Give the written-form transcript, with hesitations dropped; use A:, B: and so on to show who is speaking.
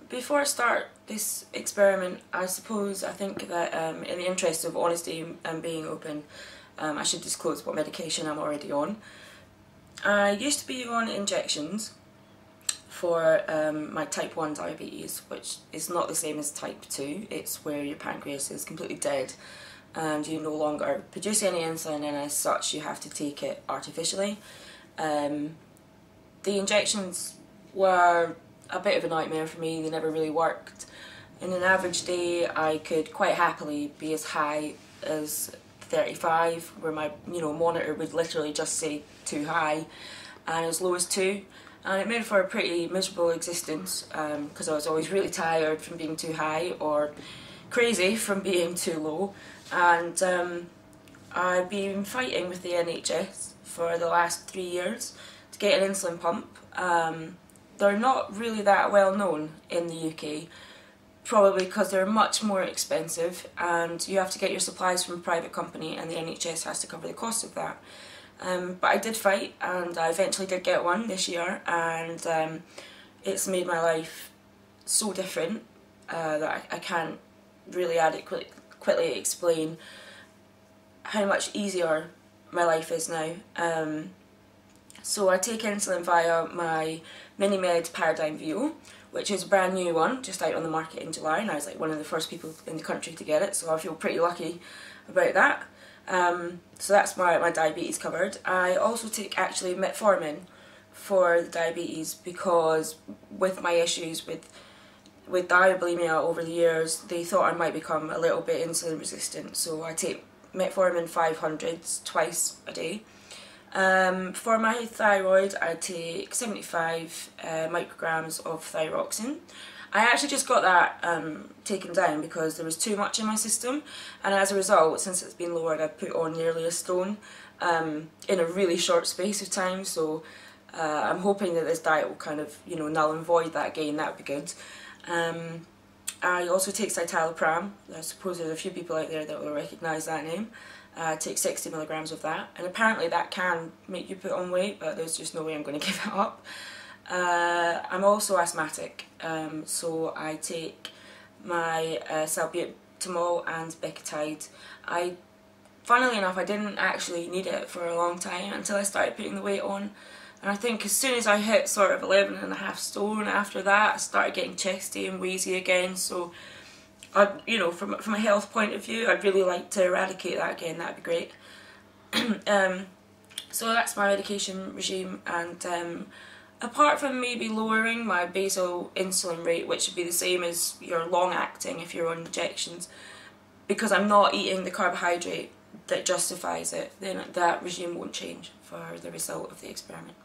A: Before I start this experiment, I think that in the interest of honesty and being open, I should disclose what medication I'm already on. I used to be on injections for my type 1 diabetes, which is not the same as type 2. It's where your pancreas is completely dead and you no longer produce any insulin, and as such you have to take it artificially. The injections were a bit of a nightmare for me. They never really worked. In an average day I could quite happily be as high as 35, where my monitor would literally just say too high, and as low as 2, and it made for a pretty miserable existence because I was always really tired from being too high or crazy from being too low. And I've been fighting with the NHS for the last 3 years to get an insulin pump. They're not really that well known in the UK, probably because they're much more expensive and you have to get your supplies from a private company and the NHS has to cover the cost of that. But I did fight and I eventually did get one this year, and it's made my life so different that I can't really adequately explain how much easier my life is now. So I take insulin via my MiniMed Paradigm VO, which is a brand new one, just out on the market in July, and I was like one of the first people in the country to get it, so I feel pretty lucky about that. So that's my diabetes covered. I also take actually metformin for the diabetes because with my issues with diabulimia over the years, they thought I might become a little bit insulin resistant, so I take metformin 500s twice a day. For my thyroid, I take 75 micrograms of thyroxine. I actually just got that taken down because there was too much in my system, and as a result, since it's been lowered, I've put on nearly a stone in a really short space of time, so I'm hoping that this diet will kind of, null and void that gain. That would be good. I also take citalopram. I suppose there's a few people out there that will recognise that name. I take 60 milligrams of that, and apparently that can make you put on weight, but there's just no way I'm going to give it up. I'm also asthmatic, so I take my salbutamol and Becotide. Funnily enough, I didn't actually need it for a long time until I started putting the weight on, and I think as soon as I hit sort of 11.5 stone, after that I started getting chesty and wheezy again. So from a health point of view, I'd really like to eradicate that again. That'd be great. So that's my medication regime, and apart from maybe lowering my basal insulin rate, which would be the same as your long-acting if you're on injections, because I'm not eating the carbohydrate that justifies it, then that regime won't change for the result of the experiment.